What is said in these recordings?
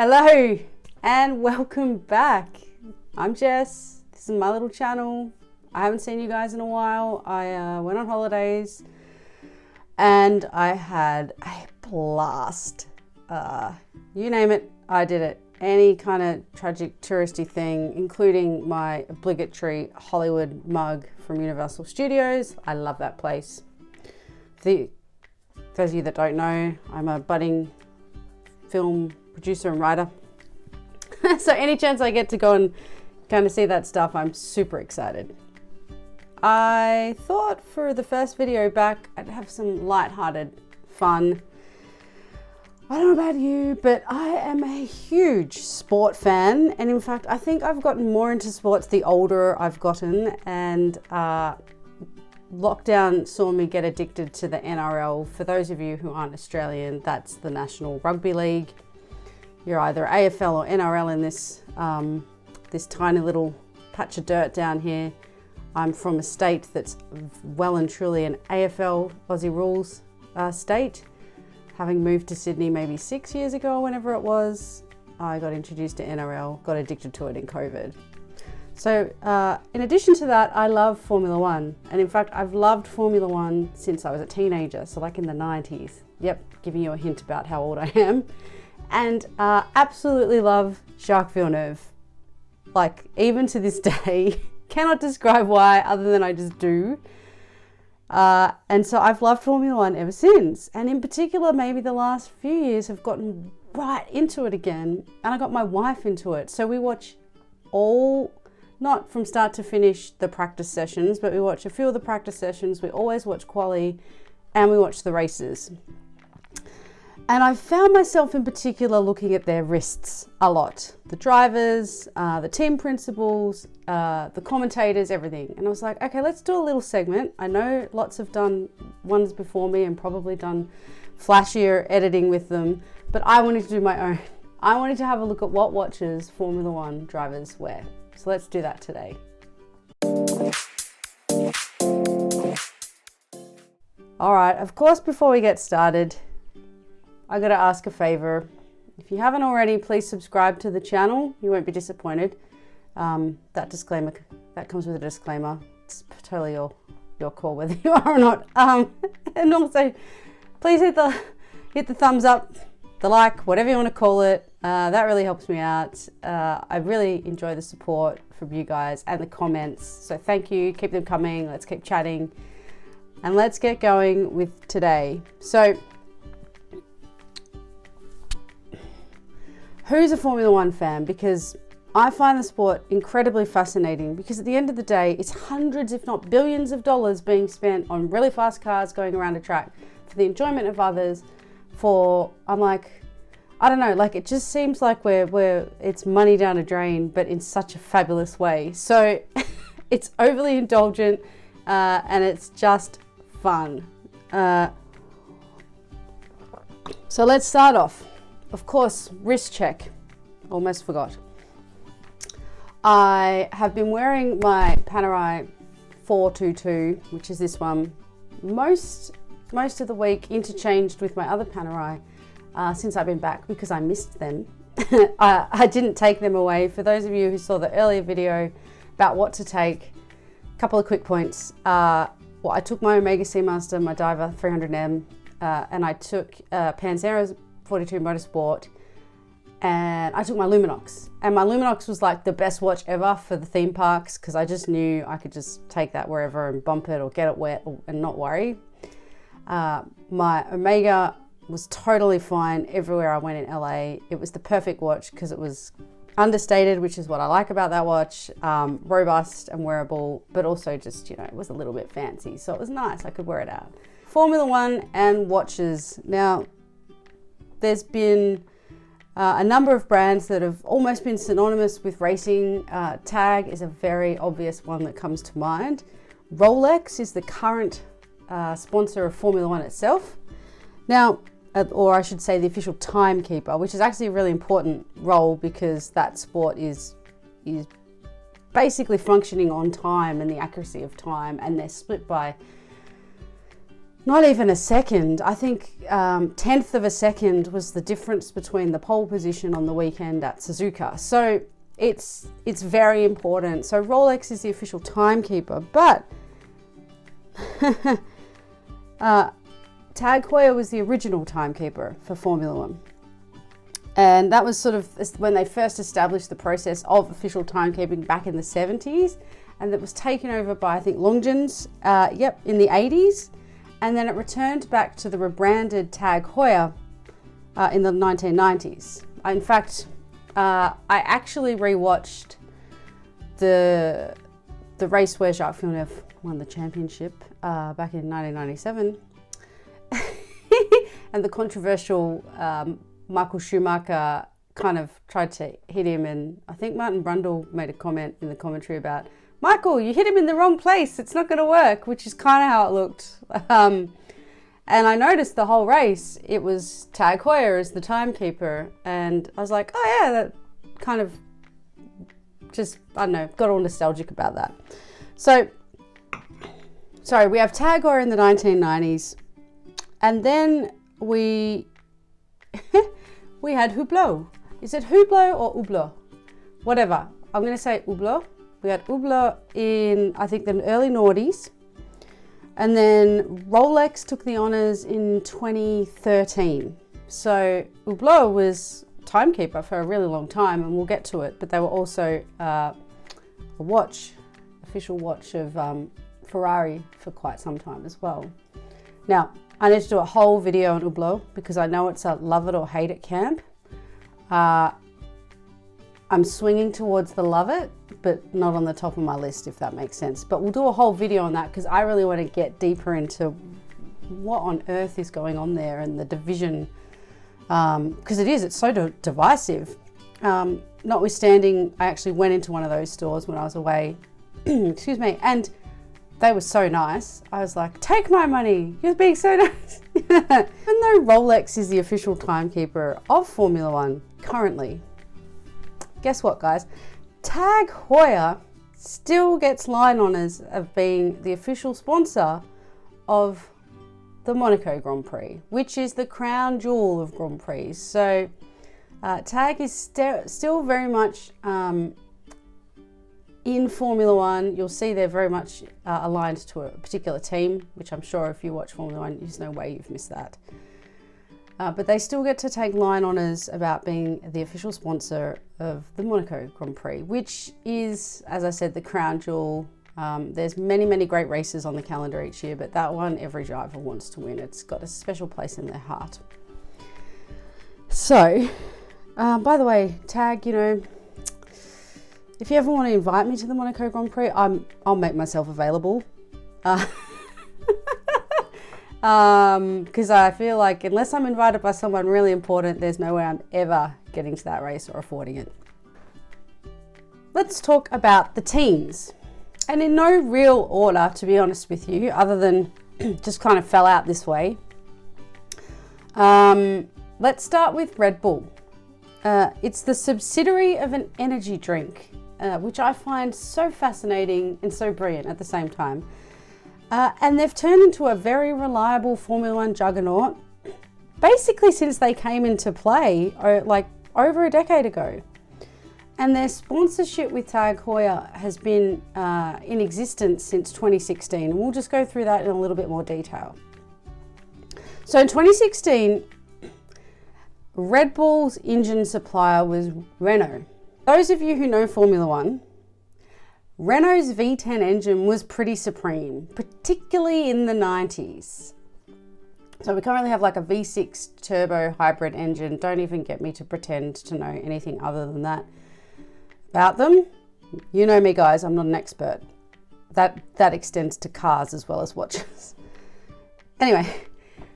Hello and welcome back. I'm Jess. This is my little channel. I haven't seen you guys in a while. I went on holidays and I had a blast. You name it, I did it. Any kind of tragic touristy thing, including my obligatory Hollywood mug from Universal Studios. I love that place. For those of you that don't know, I'm a budding film producer and writer. So any chance I get to go and kind of see that stuff, I'm super excited. I thought for the first video back, I'd have some light-hearted fun. I don't know about you, but I am a huge sport fan. And in fact, I think I've gotten more into sports the older I've gotten. And lockdown saw me get addicted to the NRL. For those of you who aren't Australian, that's the National Rugby League. You're either AFL or NRL in this, this tiny little patch of dirt down here. I'm from a state that's well and truly an AFL, Aussie rules state. Having moved to Sydney maybe 6 years ago, whenever it was, I got introduced to NRL, got addicted to it in COVID. So in addition to that, I love Formula One. And in fact, I've loved Formula One since I was a teenager, so like in the 90s. Yep, giving you a hint about how old I am. And absolutely love Jacques Villeneuve. Like, even to this day, cannot describe why other than I just do. And so I've loved Formula One ever since. And in particular, maybe the last few years have gotten right into it again. And I got my wife into it. So we watch all, not from start to finish, the practice sessions, but we watch a few of the practice sessions. We always watch quali and we watch the races. And I found myself in particular looking at their wrists a lot. The drivers, the team principals, the commentators, everything. And I was like, okay, let's do a little segment. I know lots have done ones before me and probably done flashier editing with them, but I wanted to do my own. I wanted to have a look at what watches Formula One drivers wear. So let's do that today. All right, of course, before we get started, I gotta ask a favor. If you haven't already, please subscribe to the channel. You won't be disappointed. That disclaimer, that comes with a disclaimer. It's totally your call whether you are or not. And also, please hit the thumbs up, the like, whatever you want to call it. That really helps me out. I really enjoy the support from you guys and the comments. So thank you. Keep them coming. Let's keep chatting, and let's get going with today. So, who's a Formula One fan? Because I find the sport incredibly fascinating, because at the end of the day, it's hundreds, if not billions of dollars being spent on really fast cars going around a track for the enjoyment of others. I'm like, I don't know, like it just seems like it's money down a drain, but in such a fabulous way. So it's overly indulgent and it's just fun. So let's start off. Of course, wrist check. Almost forgot. I have been wearing my Panerai 422, which is this one, most of the week, interchanged with my other Panerai since I've been back, because I missed them. I didn't take them away. For those of you who saw the earlier video about what to take, a couple of quick points. Well, I took my Omega Seamaster, my Diver 300M, and I took Panzera's 42 Motorsport, and I took my Luminox, and my Luminox was like the best watch ever for the theme parks, because I just knew I could just take that wherever and bump it or get it wet and not worry. My Omega was totally fine everywhere I went in LA. It was the perfect watch because it was understated, which is what I like about that watch, robust and wearable, but also just, you know, it was a little bit fancy, so it was nice. I could wear it out. Formula One and watches. Now, there's been a number of brands that have almost been synonymous with racing. TAG is a very obvious one that comes to mind. Rolex is the current sponsor of Formula One itself. Now, or I should say the official timekeeper, which is actually a really important role, because that sport is basically functioning on time and the accuracy of time, and they're split by not even a second. I think 10th of a second was the difference between the pole position on the weekend at Suzuka. So it's very important. So Rolex is the official timekeeper, but Tag Heuer was the original timekeeper for Formula One. And that was sort of when they first established the process of official timekeeping back in the 70s. And that was taken over by, I think, Longines, in the 80s. And then it returned back to the rebranded Tag Heuer in the 1990s. In fact, I actually rewatched the race where Jacques Villeneuve won the championship back in 1997. And the controversial Michael Schumacher kind of tried to hit him, and I think Martin Brundle made a comment in the commentary about, Michael, you hit him in the wrong place, it's not going to work, which is kind of how it looked. And I noticed the whole race, it was Tag Heuer as the timekeeper, and I was like, oh yeah, that kind of just, I don't know, got all nostalgic about that. So, sorry, we have Tag Heuer in the 1990s, and then we had Hublot. Is it Hublot or Hublot? Whatever. I'm going to say Hublot. We had Hublot in, I think, the early noughties. And then Rolex took the honours in 2013. So Hublot was timekeeper for a really long time, and we'll get to it. But they were also a official watch of Ferrari for quite some time as well. Now, I need to do a whole video on Hublot because I know it's a love it or hate it camp. I'm swinging towards the love it, but not on the top of my list, if that makes sense. But we'll do a whole video on that because I really want to get deeper into what on earth is going on there and the division, because it's so divisive. Notwithstanding, I actually went into one of those stores when I was away, excuse me, and they were so nice. I was like, take my money, you're being so nice. Even though Rolex is the official timekeeper of Formula One currently, guess what, guys? Tag Heuer still gets line honours of being the official sponsor of the Monaco Grand Prix, which is the crown jewel of Grand Prix. So Tag is still very much in Formula One. You'll see they're very much aligned to a particular team, which I'm sure if you watch Formula One, there's no way you've missed that. But they still get to take line honours about being the official sponsor of the Monaco Grand Prix, which is, as I said, the crown jewel. There's many, many great races on the calendar each year, but that one every driver wants to win. It's got a special place in their heart. So, by the way, Tag, if you ever want to invite me to the Monaco Grand Prix, I'll make myself available. Because I feel like unless I'm invited by someone really important, there's no way I'm ever getting to that race or affording it. Let's talk about the teams. And in no real order, to be honest with you, other than just kind of fell out this way. Let's start with Red Bull. It's the subsidiary of an energy drink, which I find so fascinating and so brilliant at the same time. And they've turned into a very reliable Formula One juggernaut, basically since they came into play, like over a decade ago. And their sponsorship with Tag Heuer has been in existence since 2016. And we'll just go through that in a little bit more detail. So in 2016, Red Bull's engine supplier was Renault. Those of you who know Formula One, Renault's V10 engine was pretty supreme, particularly in the 90s. So we currently have like a V6 turbo hybrid engine. Don't even get me to pretend to know anything other than that about them. You know me, guys, I'm not an expert. That extends to cars as well as watches. Anyway,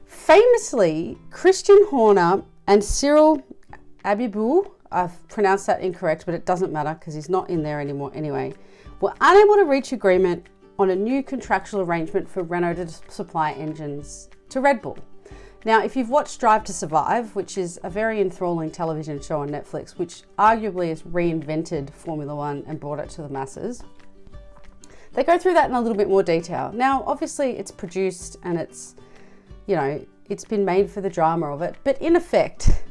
famously, Christian Horner and Cyril Abiteboul, I've pronounced that incorrect, but it doesn't matter because he's not in there anymore anyway, were unable to reach agreement on a new contractual arrangement for Renault to supply engines to Red Bull. Now, if you've watched Drive to Survive, which is a very enthralling television show on Netflix, which arguably has reinvented Formula One and brought it to the masses, they go through that in a little bit more detail. Now, obviously, it's produced and it's you know, it's been made for the drama of it. But in effect,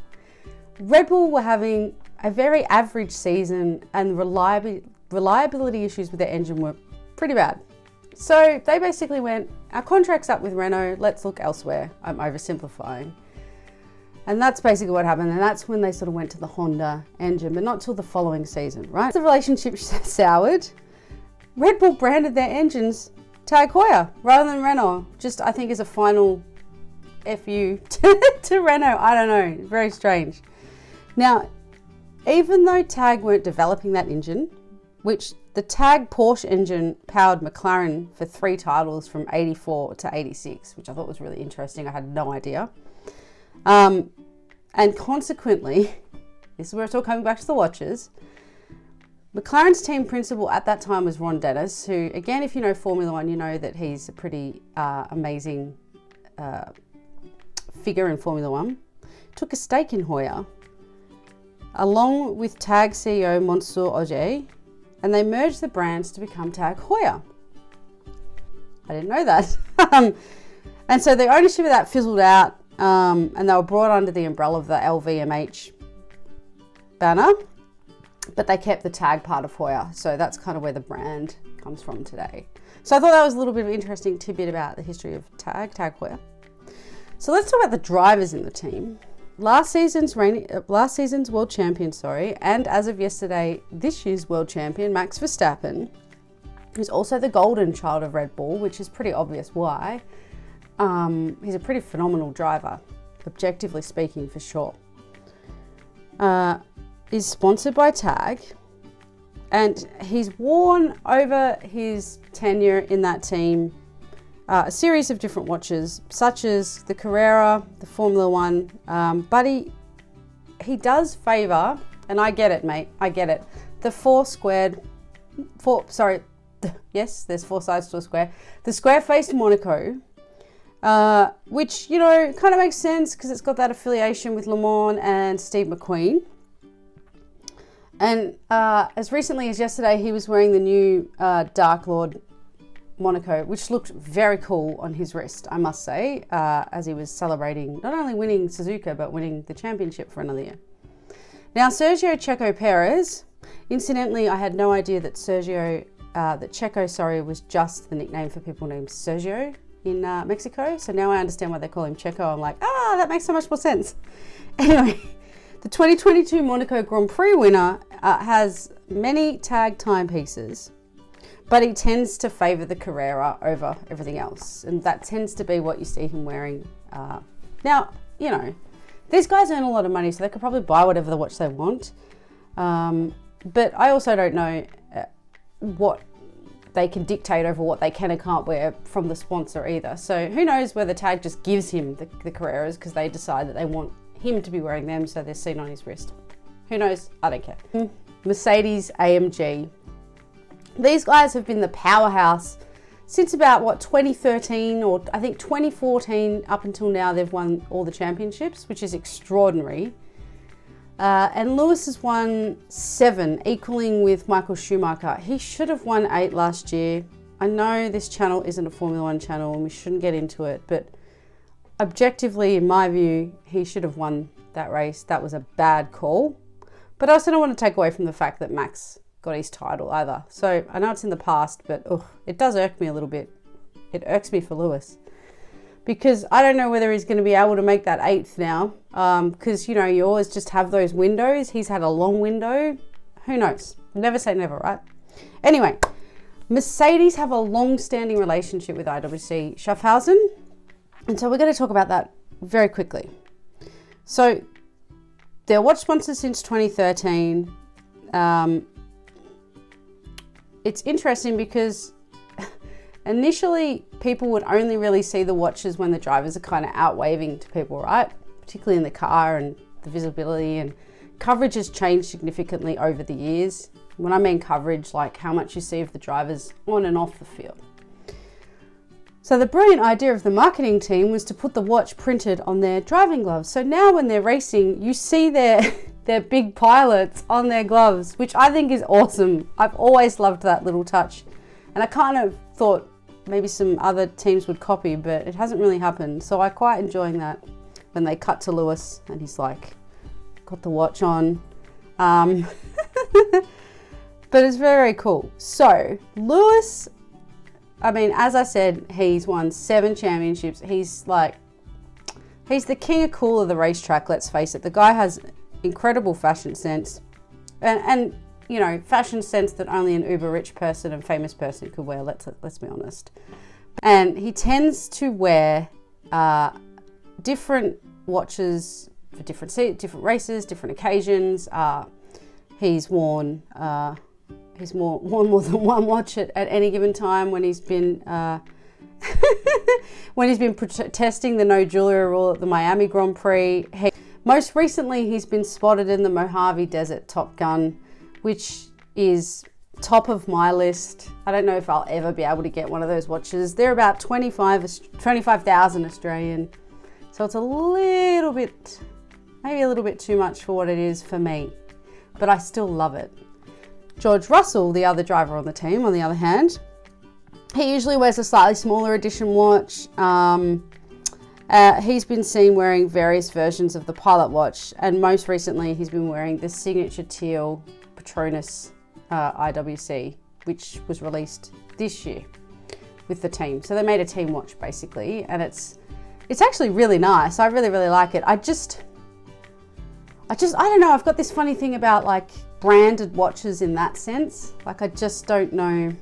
Red Bull were having a very average season, and reliability issues with their engine were pretty bad. So they basically went, our contract's up with Renault, let's look elsewhere. I'm oversimplifying. And that's basically what happened. And that's when they sort of went to the Honda engine, but not till the following season, right? The relationship soured. Red Bull branded their engines Tag Heuer rather than Renault. Just, I think, as a final FU to Renault. I don't know. Very strange. Now, even though Tag weren't developing that engine, which the Tag Porsche engine powered McLaren for 3 titles from 84 to 86, which I thought was really interesting. I had no idea. And consequently, this is where it's all coming back to the watches. McLaren's team principal at that time was Ron Dennis, who, again, if you know Formula One, you know that he's a pretty amazing figure in Formula One. Took a stake in Heuer, along with Tag CEO Monsieur Ogier, and they merged the brands to become Tag Heuer. I didn't know that. And so the ownership of that fizzled out, and they were brought under the umbrella of the LVMH banner, but they kept the Tag part of Heuer. So that's kind of where the brand comes from today. So I thought that was a little bit of an interesting tidbit about the history of Tag Heuer. So let's talk about the drivers in the team. Last season's world champion, and as of yesterday, this year's world champion, Max Verstappen, who's also the golden child of Red Bull, which is pretty obvious why. He's a pretty phenomenal driver, objectively speaking, for sure. Is sponsored by Tag, and he's worn over his tenure in that team a series of different watches, such as the Carrera, the Formula One, but he does favour, and I get it, mate, I get it, yes, there's 4 sides to a square, the square-faced Monaco, which, you know, kind of makes sense because it's got that affiliation with Le Mans and Steve McQueen. And as recently as yesterday, he was wearing the new Dark Lord Monaco, which looked very cool on his wrist, I must say, as he was celebrating not only winning Suzuka, but winning the championship for another year. Now, Sergio Checo Perez, incidentally, I had no idea that Checo was just the nickname for people named Sergio in Mexico. So now I understand why they call him Checo. I'm like, that makes so much more sense. Anyway, the 2022 Monaco Grand Prix winner has many Tag timepieces, but he tends to favour the Carrera over everything else. And that tends to be what you see him wearing. Now, you know, these guys earn a lot of money, so they could probably buy whatever the watch they want. But I also don't know what they can dictate over what they can and can't wear from the sponsor either. So who knows whether Tag just gives him the Carreras because they decide that they want him to be wearing them, so they're seen on his wrist. Who knows? I don't care. Mercedes AMG. These guys have been the powerhouse since about, 2013, or I think 2014 up until now. They've won all the championships, which is extraordinary. And Lewis has won 7, equaling with Michael Schumacher. He should have won 8 last year. I know this channel isn't a Formula One channel and we shouldn't get into it, but objectively, in my view, he should have won that race. That was a bad call. But I also don't want to take away from the fact that Max got his title either. So I know it's in the past, but it does irk me a little bit. It irks me for Lewis, because I don't know whether he's going to be able to make that 8th now. Because, you know, you always just have those windows. He's had a long window. Who knows? Never say never, right? Anyway, Mercedes have a long-standing relationship with IWC Schaffhausen. And so we're going to talk about that very quickly. So they're watch sponsors since 2013. It's interesting because initially people would only really see the watches when the drivers are kind of out waving to people, right? Particularly in the car, and the visibility and coverage has changed significantly over the years. When I mean coverage, like how much you see of the drivers on and off the field. So the brilliant idea of the marketing team was to put the watch printed on their driving gloves. So now when they're racing, you see their big pilots on their gloves, which I think is awesome. I've always loved that little touch. And I kind of thought maybe some other teams would copy, but it hasn't really happened. So I quite enjoying that when they cut to Lewis and he's like, got the watch on. But it's very, very cool. So Lewis, I mean, as I said, he's won 7 championships. He's the king of cool of the racetrack, let's face it. The guy has incredible fashion sense and you know, fashion sense that only an uber rich person and famous person could wear, let's be honest. And he tends to wear different watches for different races, different occasions. He's worn more than one watch at any given time when he's been testing the no jewelry rule at the Miami Grand Prix. Most recently, he's been spotted in the Mojave Desert Top Gun, which is top of my list. I don't know if I'll ever be able to get one of those watches. They're about 25,000 Australian. So it's a little bit, maybe a little bit too much for what it is for me, but I still love it. George Russell, the other driver on the team, on the other hand, he usually wears a slightly smaller edition watch. He's been seen wearing various versions of the Pilot watch, and most recently he's been wearing the signature teal Patronus IWC, which was released this year with the team. So they made a team watch basically, and it's actually really nice. I really, really like it. I don't know, I've got this funny thing about like branded watches in that sense. Like I just don't know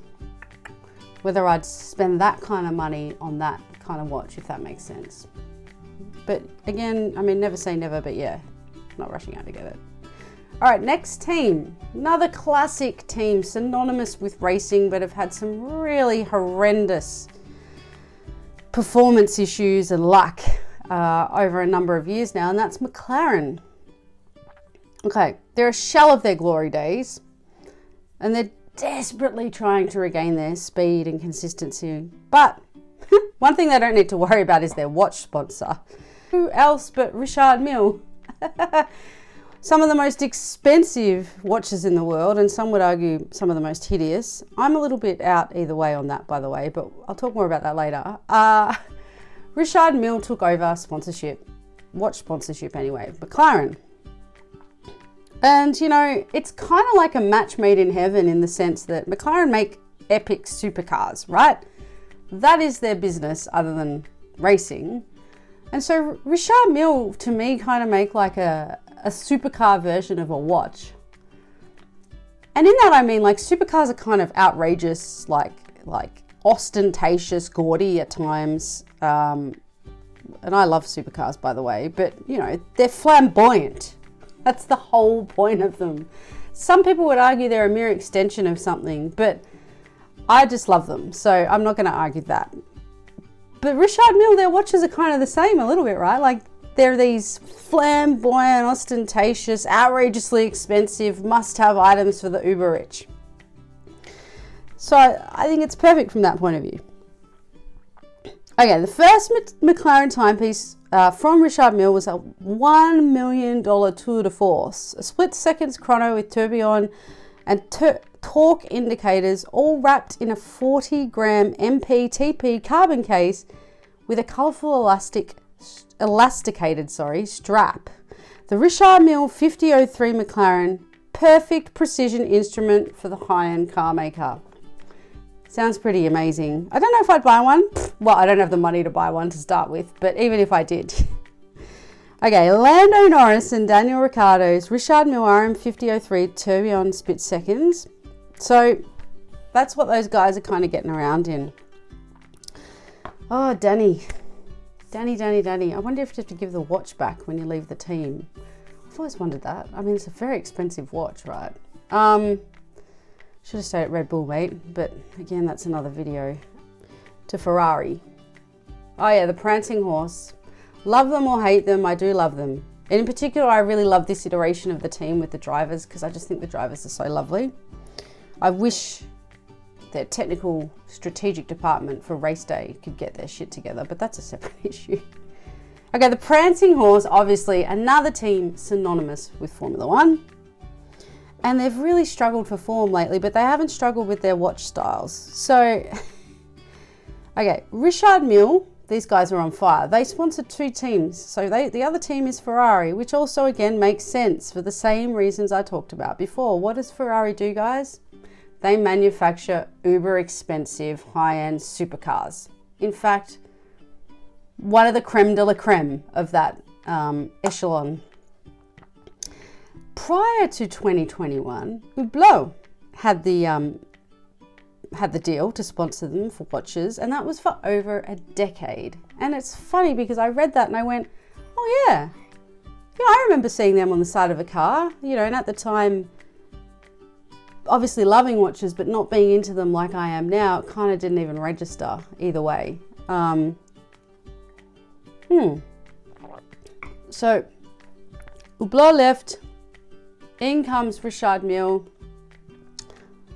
whether I'd spend that kind of money on that kind of watch, if that makes sense. But again, I mean, never say never, but yeah, not rushing out to get it. All right, next team. Another classic team, synonymous with racing, but have had some really horrendous performance issues and luck over a number of years now, and that's McLaren. Okay, they're a shell of their glory days, and they're desperately trying to regain their speed and consistency. But one thing they don't need to worry about is their watch sponsor. Who else but Richard-Mille? Some of the most expensive watches in the world, and some would argue some of the most hideous. I'm a little bit out either way on that, by the way, but I'll talk more about that later. Richard-Mille took over sponsorship, watch sponsorship anyway, McLaren. And, you know, it's kind of like a match made in heaven in the sense that McLaren make epic supercars, right? That is their business other than racing. And so Richard-Mille, to me, kind of make like a supercar version of a watch. And in that, I mean, like, supercars are kind of outrageous, like ostentatious, gaudy at times. And I love supercars, by the way, but, you know, they're flamboyant. That's the whole point of them. Some people would argue they're a mere extension of something, but I just love them, so I'm not going to argue that. But Richard-Mille, their watches are kind of the same a little bit, right? Like, they're these flamboyant, ostentatious, outrageously expensive, must-have items for the uber rich. So I think it's perfect from that point of view. Okay, the first McLaren timepiece from Richard-Mille was a $1 million tour de force, a split seconds chrono with tourbillon and torque indicators, all wrapped in a 40-gram MPTP carbon case with a colourful elasticated strap. The Richard-Mille 5003 McLaren, perfect precision instrument for the high-end car maker. Sounds pretty amazing. I don't know if I'd buy one. Well, I don't have the money to buy one to start with, but even if I did. Okay, Lando Norris and Daniel Ricciardo's Richard-Mille RM5003 tourbillon split seconds. So that's what those guys are kind of getting around in. Oh, Danny. I wonder if you have to give the watch back when you leave the team. I've always wondered that. I mean, it's a very expensive watch, right? Should have stayed at Red Bull, mate. But again, that's another video. To Ferrari. Oh yeah, the prancing horse. Love them or hate them, I do love them. And in particular, I really love this iteration of the team with the drivers because I just think the drivers are so lovely. I wish their technical strategic department for race day could get their shit together, but that's a separate issue. Okay, the prancing horse, obviously another team synonymous with Formula One. And they've really struggled for form lately, but they haven't struggled with their watch styles. So Okay, Richard Mille, these guys are on fire. They sponsor 2 teams. So the other team is Ferrari, which also again makes sense for the same reasons I talked about before. What does Ferrari do, guys? They manufacture uber expensive high-end supercars. In fact, one of the creme de la creme of that echelon. Prior to 2021, Hublot had the deal to sponsor them for watches, and that was for over a decade. And it's funny because I read that and I went, oh yeah, I remember seeing them on the side of a car, and at the time, obviously loving watches, but not being into them like I am now. It kind of didn't even register either way. So Hublot left, in comes Richard Mille.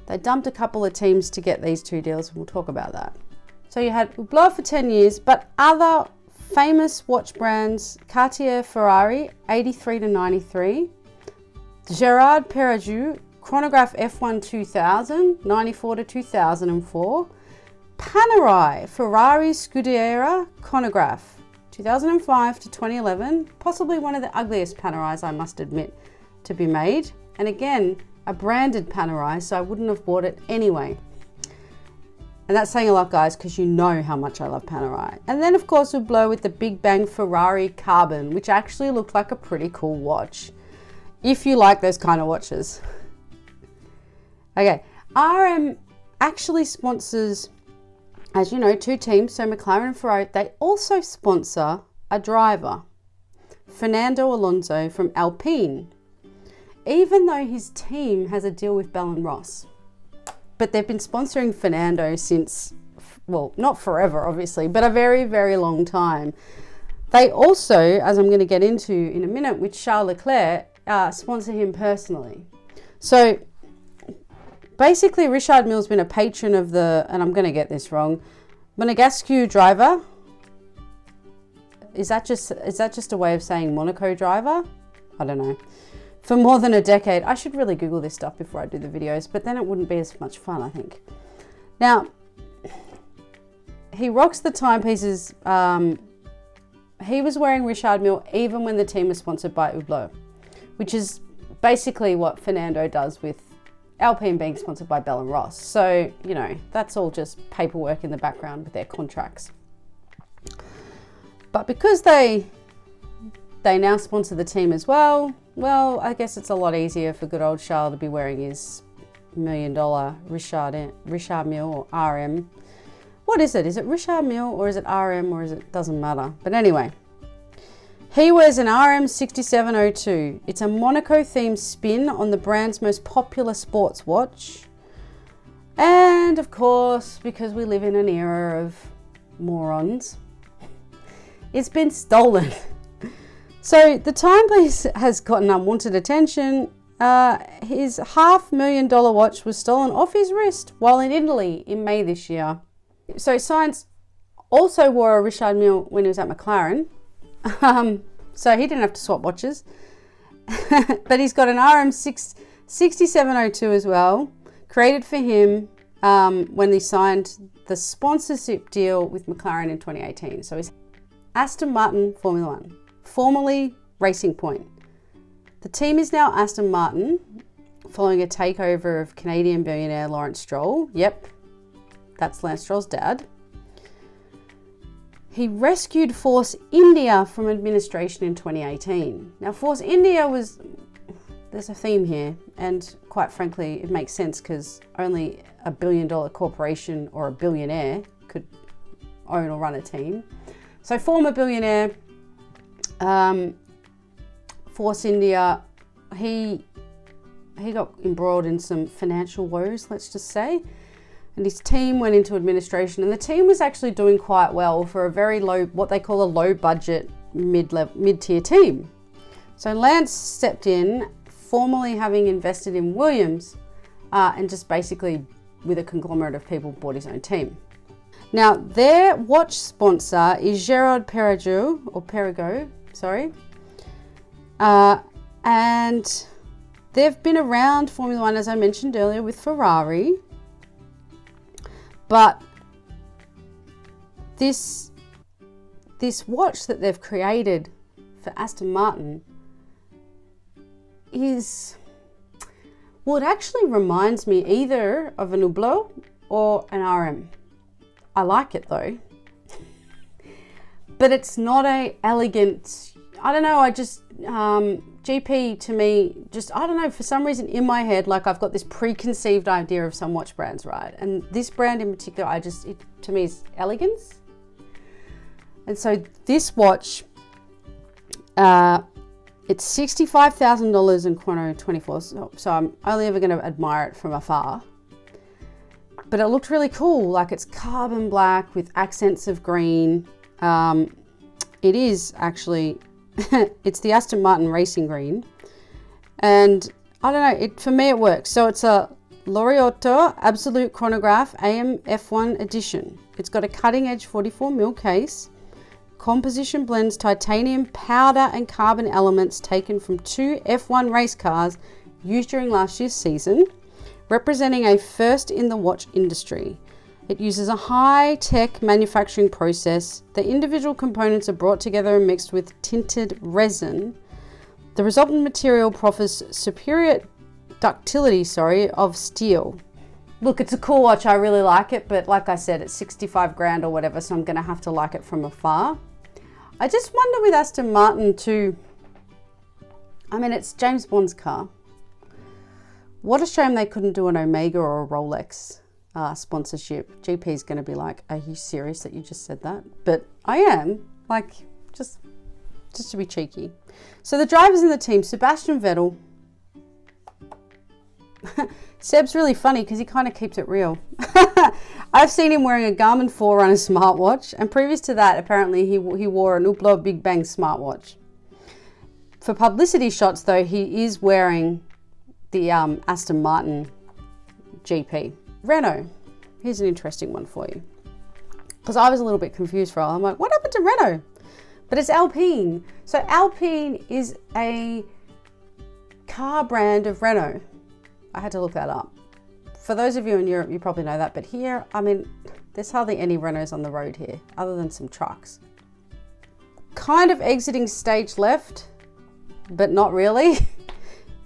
They dumped a couple of teams to get these 2 deals, and we'll talk about that. So you had Hublot for 10 years, but other famous watch brands, Cartier, Ferrari, 83 to 93, Girard-Perregaux, Chronograph F1 2000, 94 to 2004, Panerai, Ferrari Scuderia Chronograph, 2005 to 2011, possibly one of the ugliest Panerais, I must admit, to be made. And again, a branded Panerai, so I wouldn't have bought it anyway. And that's saying a lot, guys, because you know how much I love Panerai. And then, of course, Hublot with the Big Bang Ferrari Carbon, which actually looked like a pretty cool watch, if you like those kind of watches. Okay, RM actually sponsors, as you know, 2 teams, so McLaren and Ferrari. They also sponsor a driver, Fernando Alonso from Alpine, even though his team has a deal with Bell & Ross. But they've been sponsoring Fernando since, well, not forever, obviously, but a very, very long time. They also, as I'm going to get into in a minute with Charles Leclerc, sponsor him personally. So basically, Richard Mille's been a patron of the, and I'm going to get this wrong, Monegasque driver. Is that just a way of saying Monaco driver? I don't know. For more than a decade. I should really Google this stuff before I do the videos, but then it wouldn't be as much fun, I think. Now, he rocks the timepieces. He was wearing Richard Mille even when the team was sponsored by Hublot, which is basically what Fernando does with Alpine being sponsored by Bell & Ross. So, that's all just paperwork in the background with their contracts. But because they now sponsor the team as well, I guess it's a lot easier for good old Charles to be wearing his $1 million Richard Mille or RM. What is it? Is it Richard Mille or is it RM or doesn't matter. But anyway, he wears an RM 6702. It's a Monaco themed spin on the brand's most popular sports watch. And of course, because we live in an era of morons, it's been stolen. So the timepiece has gotten unwanted attention. His $500,000 watch was stolen off his wrist while in Italy in May this year. So Science also wore a Richard Mille when he was at McLaren. So he didn't have to swap watches. But he's got an RM 6702 as well, created for him when he signed the sponsorship deal with McLaren in 2018. So he's Aston Martin Formula One, formerly Racing Point. The team is now Aston Martin, following a takeover of Canadian billionaire Lawrence Stroll. Yep, that's Lance Stroll's dad. He rescued Force India from administration in 2018. Now, Force India there's a theme here, and quite frankly, it makes sense because only a billion-dollar corporation or a billionaire could own or run a team. So, former billionaire, Force India, he got embroiled in some financial woes, let's just say, and his team went into administration, and the team was actually doing quite well for a very low, what they call a low budget mid-tier team. So Lance stepped in, formerly having invested in Williams, and just basically with a conglomerate of people bought his own team. Now their watch sponsor is Girard-Perregaux, and they've been around Formula One, as I mentioned earlier, with Ferrari, but this watch that they've created for Aston Martin is, well, it actually reminds me either of an Hublot or an RM. I like it though, but it's not a elegant, I don't know, I just, GP to me, just, I don't know, for some reason in my head, like I've got this preconceived idea of some watch brands, right? And this brand in particular, it to me is elegance. And so this watch, it's $65,000 in Chrono 24, so I'm only ever going to admire it from afar. But it looked really cool, like it's carbon black with accents of green. It is actually, it's the Aston Martin Racing Green. And I don't know, for me it works. So it's a Loriotto Absolute Chronograph AM F1 edition. It's got a cutting edge 44mm case. Composition blends titanium powder and carbon elements taken from 2 F1 race cars used during last year's season, representing a first in the watch industry. It uses a high-tech manufacturing process. The individual components are brought together and mixed with tinted resin. The resultant material offers superior ductility, of steel. Look, it's a cool watch. I really like it, but like I said, it's 65 grand or whatever, so I'm going to have to like it from afar. I just wonder with Aston Martin too, I mean, it's James Bond's car. What a shame they couldn't do an Omega or a Rolex sponsorship. GP's going to be like, are you serious that you just said that? But I am, like, just to be cheeky. So the drivers in the team, Sebastian Vettel. Seb's really funny because he kind of keeps it real. I've seen him wearing a Garmin Forerunner smartwatch, and previous to that, apparently he wore an Hublot Big Bang smartwatch. For publicity shots, though, he is wearing the Aston Martin GP. Renault, here's an interesting one for you, because I was a little bit confused for a while. I'm like, what happened to Renault? But it's Alpine. So Alpine is a car brand of Renault. I had to look that up. For those of you in Europe, you probably know that, but here, I mean, there's hardly any Renaults on the road here, other than some trucks. Kind of exiting stage left, but not really.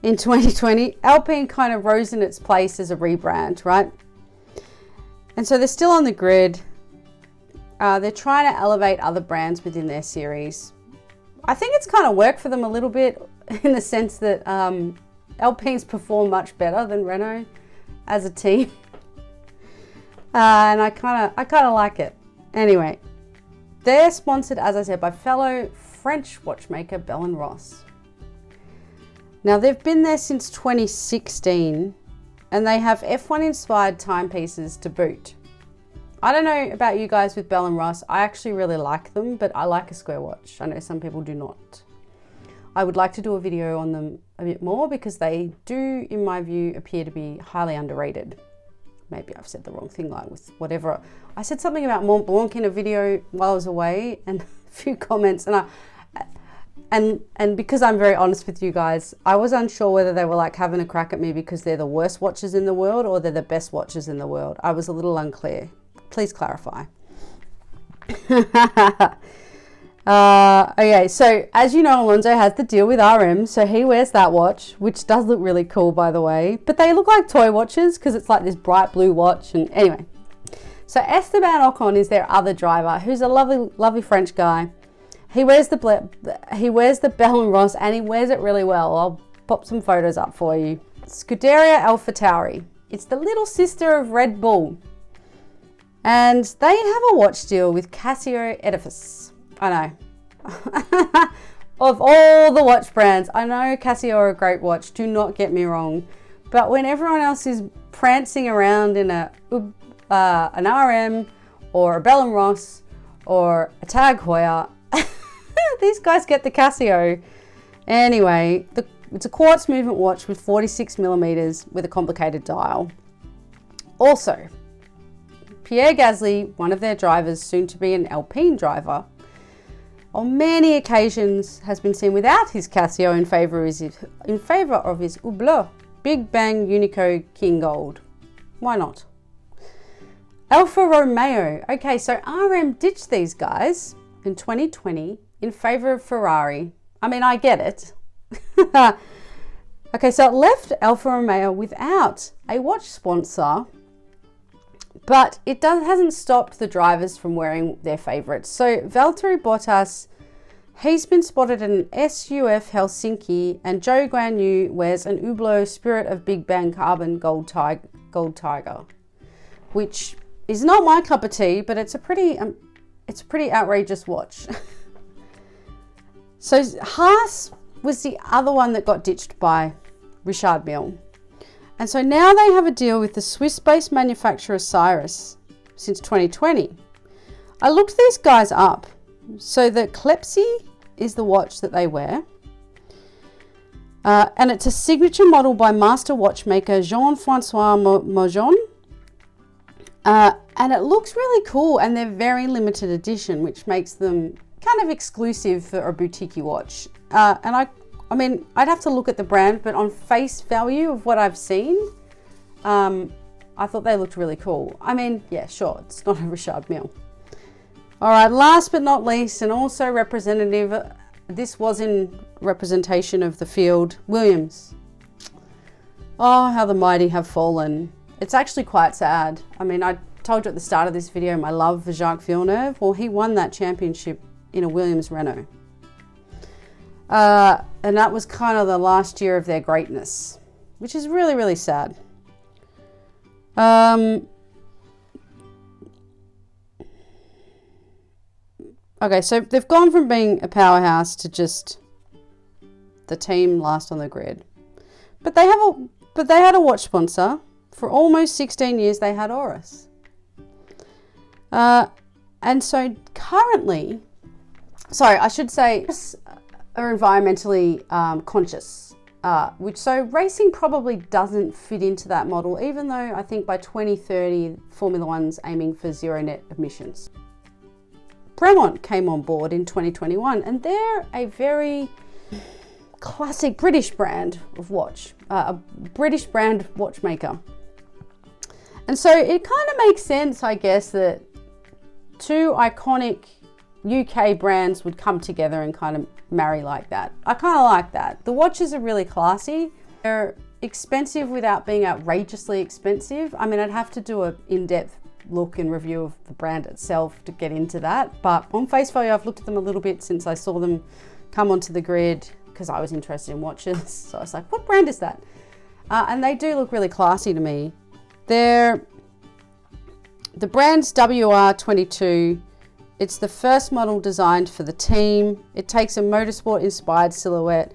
In 2020, Alpine kind of rose in its place as a rebrand, right? And so they're still on the grid. They're trying to elevate other brands within their series. I think it's kind of worked for them a little bit in the sense that Alpine's perform much better than Renault as a team. And I kind of like it. Anyway, they're sponsored, as I said, by fellow French watchmaker Bell & Ross. Now, they've been there since 2016, and they have F1 inspired timepieces to boot. I don't know about you guys with Bell & Ross. I actually really like them, but I like a square watch. I know some people do not. I would like to do a video on them a bit more because they do, in my view, appear to be highly underrated. Maybe I've said the wrong thing, like with whatever. I said something about Mont Blanc in a video while I was away, and a few comments, and because I'm very honest with you guys, I was unsure whether they were like having a crack at me because they're the worst watches in the world or they're the best watches in the world. I was a little unclear. Please clarify. Okay, so as you know, Alonso has the deal with RM, so he wears that watch, which does look really cool, by the way. But they look like toy watches because it's like this bright blue watch. And anyway, so Esteban Ocon is their other driver, who's a lovely, lovely French guy. He wears the Bell & Ross, and he wears it really well. I'll pop some photos up for you. Scuderia AlphaTauri. It's the little sister of Red Bull. And they have a watch deal with Casio Edifice. I know. Of all the watch brands, I know Casio are a great watch, do not get me wrong. But when everyone else is prancing around in an RM or a Bell & Ross or a Tag Heuer, these guys get the Casio. Anyway, it's a quartz movement watch with 46 millimeters with a complicated dial. Also, Pierre Gasly, one of their drivers, soon to be an Alpine driver, on many occasions has been seen without his Casio in favor of his Hublot Big Bang Unico King Gold. Why not? Alfa Romeo. Okay, so RM ditched these guys in 2020 in favor of Ferrari. I mean, I get it. Okay, so it left Alfa Romeo without a watch sponsor, but it hasn't stopped the drivers from wearing their favorites. So Valtteri Bottas, he's been spotted in an SUF Helsinki, and Joe Guan Yu wears an Hublot Spirit of Big Bang Carbon Gold Tiger, which is not my cup of tea, but it's a pretty outrageous watch. So Haas was the other one that got ditched by Richard-Mille. And so now they have a deal with the Swiss-based manufacturer Cyrus since 2020. I looked these guys up. So the Klepsy is the watch that they wear. And it's a signature model by master watchmaker Jean-Francois Maujon. And it looks really cool, and they're very limited edition, which makes them kind of exclusive for a boutique watch. And I mean, I'd have to look at the brand, but on face value of what I've seen, I thought they looked really cool. I mean, yeah, sure, it's not a Richard-Mille. All right, last but not least, and also representative, this was in representation of the field, Williams. Oh, how the mighty have fallen. It's actually quite sad. I mean, I told you at the start of this video my love for Jacques Villeneuve. Well, he won that championship in a Williams Renault. And that was kind of the last year of their greatness, which is really, really sad. Okay, so they've gone from being a powerhouse to just the team last on the grid. But they had a watch sponsor. For almost 16 years, they had Oris. And so currently, sorry, I should say, are environmentally conscious, so racing probably doesn't fit into that model, even though I think by 2030, Formula One's aiming for zero net emissions. Bremont came on board in 2021, and they're a very classic British brand of watch, a British brand watchmaker. And so it kind of makes sense, I guess, that two iconic UK brands would come together and kind of marry like that. I kind of like that. The watches are really classy. They're expensive without being outrageously expensive. I mean, I'd have to do an in-depth look and review of the brand itself to get into that. But on face value, I've looked at them a little bit since I saw them come onto the grid because I was interested in watches. So I was like, what brand is that? And they do look really classy to me. The brand's WR22. It's the first model designed for the team. It takes a motorsport inspired silhouette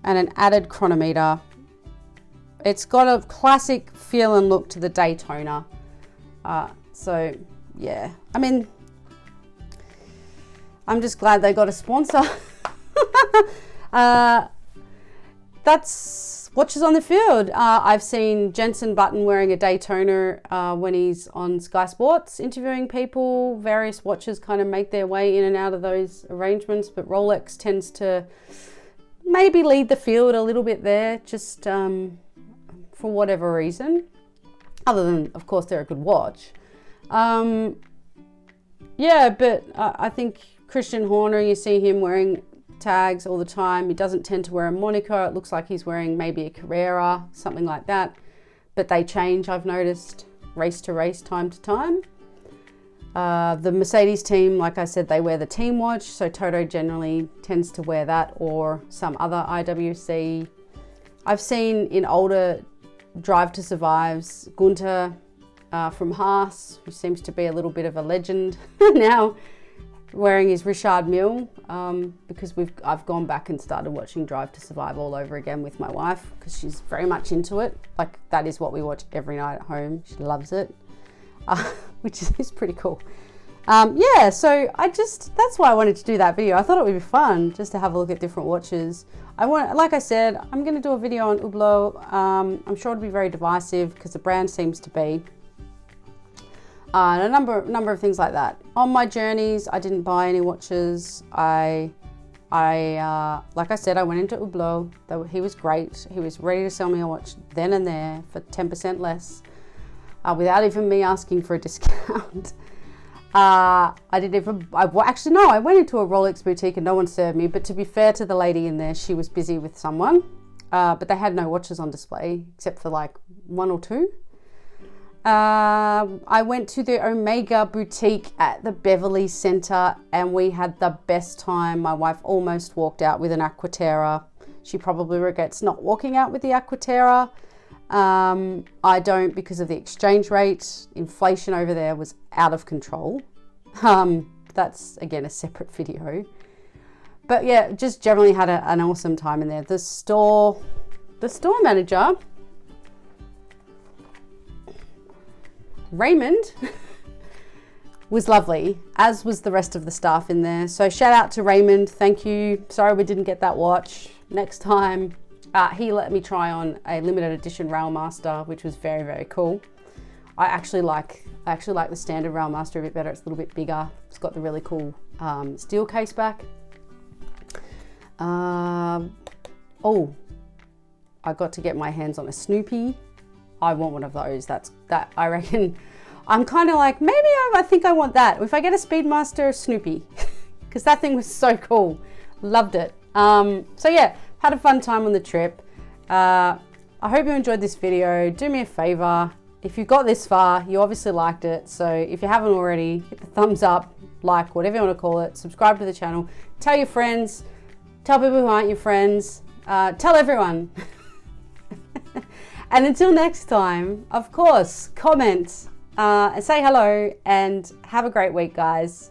and an added chronometer. It's got a classic feel and look to the Daytona. So yeah, I mean, I'm just glad they got a sponsor. That's watches on the field. I've seen Jenson Button wearing a Daytona when he's on Sky Sports interviewing people. Various watches kind of make their way in and out of those arrangements, but Rolex tends to maybe lead the field a little bit there, just for whatever reason. Other than, of course, they're a good watch. Yeah, but I think Christian Horner, you see him wearing tags all the time. He doesn't tend to wear a Monaco. It looks like he's wearing maybe a Carrera, something like that. But they change, I've noticed, race to race, time to time. The Mercedes team, like I said, they wear the team watch. So Toto generally tends to wear that or some other IWC. I've seen in older Drive to Survives, Gunther from Haas, who seems to be a little bit of a legend now, wearing his Richard-Mille, because I've gone back and started watching Drive to Survive all over again with my wife because she's very much into it. Like, that is what we watch every night at home. She loves it, which is pretty cool. Yeah, so that's why I wanted to do that video. I thought it would be fun just to have a look at different watches. Like I said, I'm going to do a video on Hublot. I'm sure it'll be very divisive because the brand seems to be. And a number of things like that. On my journeys, I didn't buy any watches. Like I said, I went into Hublot. He was great. He was ready to sell me a watch then and there for 10% less. without even me asking for a discount. I went into a Rolex boutique and no one served me, but to be fair to the lady in there, she was busy with someone, but they had no watches on display except for like 1 or 2. I went to the Omega boutique at the Beverly Center and we had the best time. My wife almost walked out with an Aquaterra. She probably regrets not walking out with the Aquaterra. I don't, because of the exchange rate. Inflation over there was out of control. That's again a separate video. But yeah, just generally had an awesome time in there. The store manager, Raymond, was lovely, as was the rest of the staff in there. So shout out to Raymond, thank you. Sorry we didn't get that watch. Next time. He let me try on a limited edition Railmaster, which was very, very cool. I actually like the standard Railmaster a bit better. It's a little bit bigger. It's got the really cool steel case back. Oh, I got to get my hands on a Snoopy. I want one of those. That I reckon. I'm kind of like, maybe I think I want that. If I get a Speedmaster, Snoopy, because that thing was so cool. Loved it. So yeah, had a fun time on the trip. I hope you enjoyed this video. Do me a favor. If you got this far, you obviously liked it. So if you haven't already, hit the thumbs up, like, whatever you want to call it. Subscribe to the channel. Tell your friends. Tell people who aren't your friends. Tell everyone. And until next time, of course, comment and say hello and have a great week, guys.